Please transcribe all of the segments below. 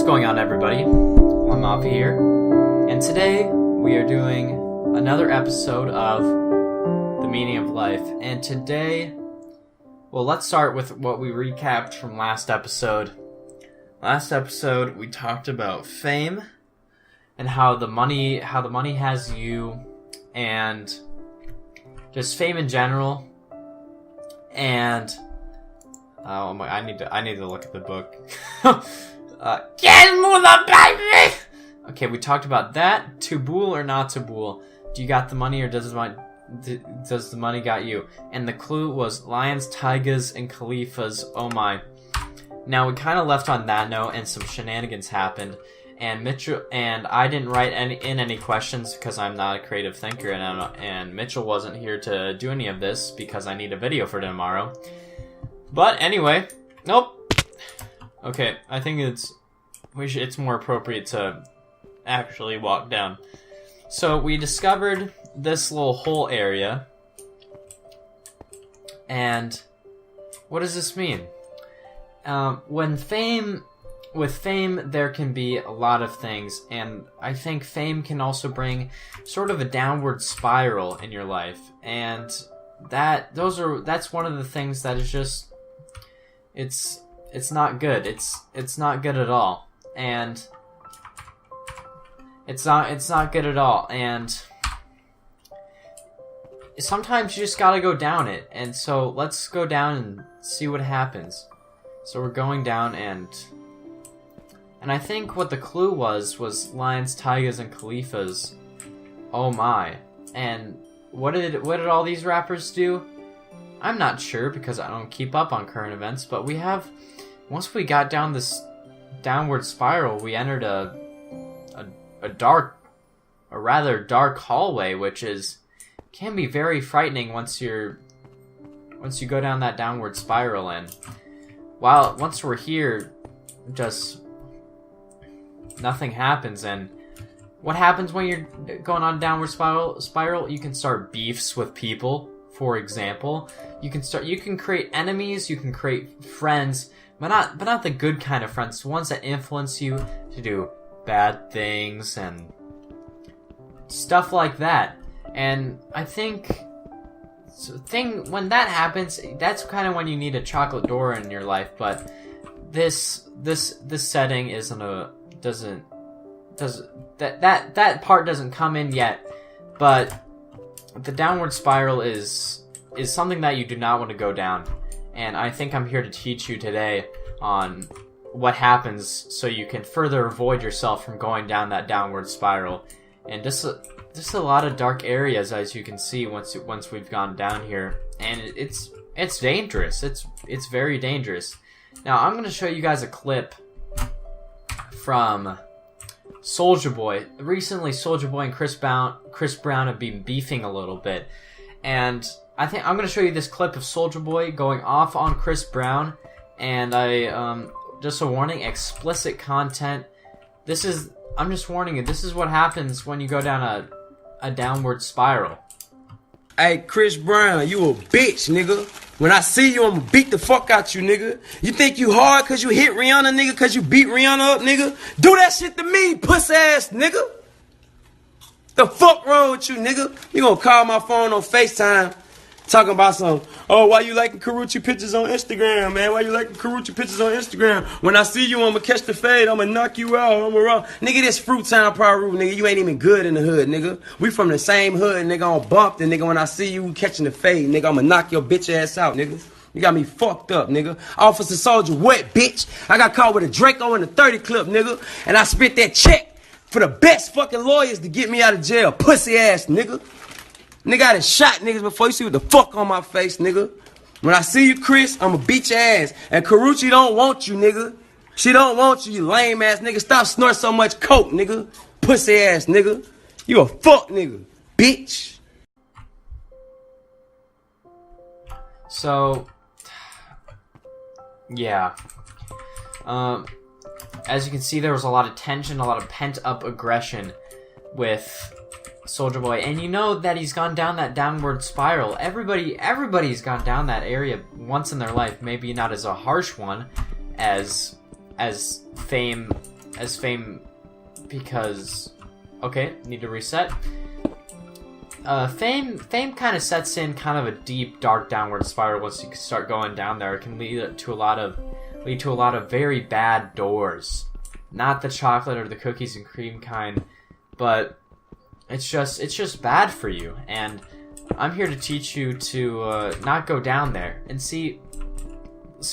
going on, everybody? I'm Avi here, and today we are doing another episode of The Meaning of Life. And today, well, let's start with what we recapped from last episode. Last episode, we talked about fame and how the money has you, and just fame in general. And I need to look at the book. Okay, we talked about that. Taboo or not taboo? Do you got the money, or does the money got you? And the clue was lions, tigers, and caliphas. Oh my! Now we kind of left on that note, and some shenanigans happened. And Mitchell and I didn't write any questions because I'm not a creative thinker, and Mitchell wasn't here to do any of this because I need a video for tomorrow. But anyway, nope. Okay, I think it's more appropriate to actually walk down. So we discovered this little hole area, and what does this mean? With fame, there can be a lot of things, and I think fame can also bring sort of a downward spiral in your life, and that's one of the things that is just it's not good. It's not good at all, and it's not good at all, and sometimes you just gotta go down it. And so let's go down and see what happens. So we're going down, and I think what the clue was lions, tigers, and caliphas. Oh my! And what did all these rappers do? I'm not sure because I don't keep up on current events. But once we got down this downward spiral, we entered a rather dark hallway, which can be very frightening once you go down that downward spiral. And once we're here, just nothing happens. And what happens when you're going on a downward spiral? You can start beefs with people. For example, you can create enemies, you can create friends, but not the good kind of friends, the ones that influence you to do bad things and stuff like that. And I think when that happens, that's kind of when you need a chocolate door in your life. But this setting that part doesn't come in yet. But the downward spiral is something that you do not want to go down. And I think I'm here to teach you today on what happens so you can further avoid yourself from going down that downward spiral. And just a lot of dark areas, as you can see once we've gone down here. And it's dangerous. It's very dangerous. Now I'm going to show you guys a clip from Soulja Boy. Recently, Soulja Boy and Chris Brown have been beefing a little bit, and I think I'm going to show you this clip of Soulja Boy going off on Chris Brown. And just a warning: explicit content. I'm just warning you. This is what happens when you go down a downward spiral. Hey, Chris Brown, you a bitch, nigga. When I see you, I'ma beat the fuck out you, nigga. You think you hard cause you hit Rihanna, nigga, cause you beat Rihanna up, nigga? Do that shit to me, puss ass, nigga. The fuck wrong with you, nigga? You gonna call my phone on FaceTime talking about why you liking Karuchi pictures on Instagram, man? Why you liking Karuchi pictures on Instagram? When I see you, I'ma catch the fade, I'ma knock you out, I'ma roll. Nigga, this Fruit Town Peru, nigga. You ain't even good in the hood, nigga. We from the same hood, nigga, on Bumped, and nigga, when I see you catching the fade, nigga, I'ma knock your bitch ass out, nigga. You got me fucked up, nigga. Officer Soldier wet, bitch. I got caught with a Draco in the 30 clip, nigga. And I spent that check for the best fucking lawyers to get me out of jail, pussy ass, nigga. Nigga, I done shot niggas before. You see what the fuck on my face, nigga? When I see you, Chris, I'ma beat your ass. And Karuchi don't want you, nigga. She don't want you, you lame ass nigga. Stop snorting so much coke, nigga. Pussy ass nigga. You a fuck nigga, bitch. So, yeah. As you can see, there was a lot of tension, a lot of pent-up aggression with Soulja Boy, and you know that he's gone down that downward spiral. Everybody's gone down that area once in their life. Maybe not as a harsh one as fame as fame because okay, need to reset. Fame kind of sets in kind of a deep, dark downward spiral. Once you start going down there, it can lead to a lot of very bad doors. Not the chocolate or the cookies and cream kind, but it's just bad for you. And I'm here to teach you to not go down there. And see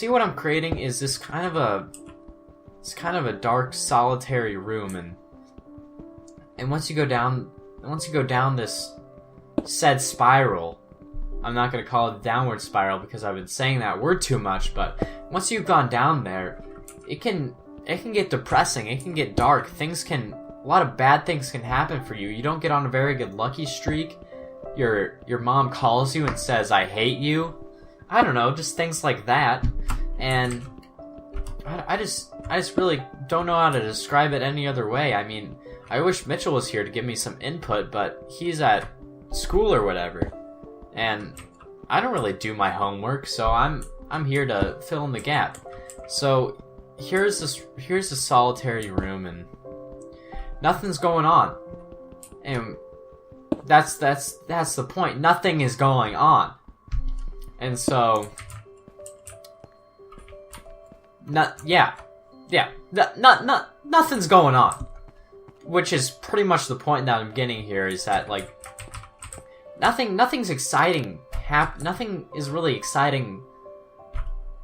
what I'm creating is this kind of a dark, solitary room. And once you go down this said spiral, I'm not going to call it a downward spiral because I've been saying that word too much, but once you've gone down there, it can get depressing, it can get dark, a lot of bad things can happen for you. You don't get on a very good lucky streak, your mom calls you and says, I hate you, I don't know, just things like that, and I just really don't know how to describe it any other way. I mean, I wish Mitchell was here to give me some input, but he's at school or whatever, and I don't really do my homework, so I'm here to fill in the gap. So here's a solitary room, and nothing's going on, and that's the point. Nothing is going on, and so nothing's going on, which is pretty much the point that I'm getting here. Is that like nothing's exciting. Nothing is really exciting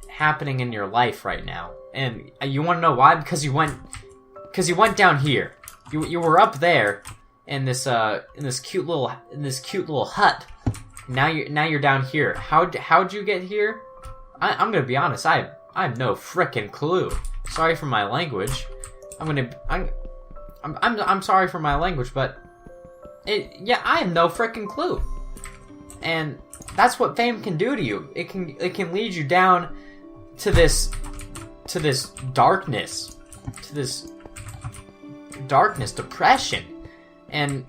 happening in your life right now, and you want to know why? Because you went down here. You were up there in this cute little hut. Now you're down here. How'd you get here? I'm gonna be honest. I have no frickin' clue. Sorry for my language. I'm sorry for my language, but I have no frickin' clue. And that's what fame can do to you. It can lead you down to this darkness, depression. And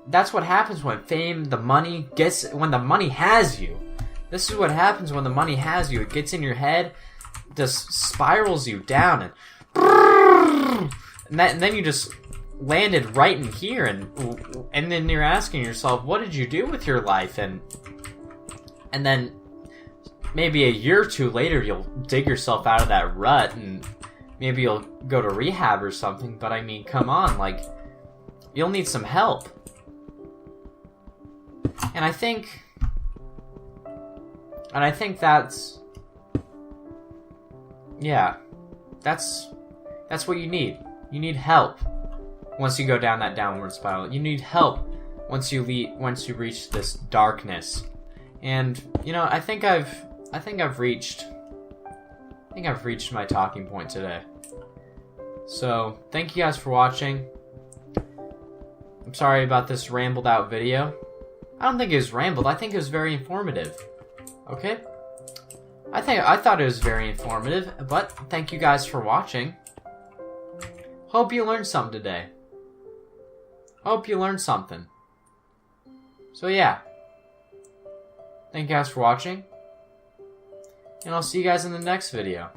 that's what happens when the money has you. This is what happens when the money has you. It gets in your head, just spirals you down, and then you just landed right in here, and then you're asking yourself, what did you do with your life? And then maybe a year or two later, you'll dig yourself out of that rut, and maybe you'll go to rehab or something. But I mean, come on, like, you'll need some help. And I think that's what you need. You need help once you go down that downward spiral. You need help once you reach this darkness. And I think I've reached my talking point today. So thank you guys for watching. I'm sorry about this rambled out video. I don't think it was rambled. I think it was very informative. Okay? I thought it was very informative, but thank you guys for watching. Hope you learned something today. Hope you learned something. So yeah. Thank you guys for watching. And I'll see you guys in the next video.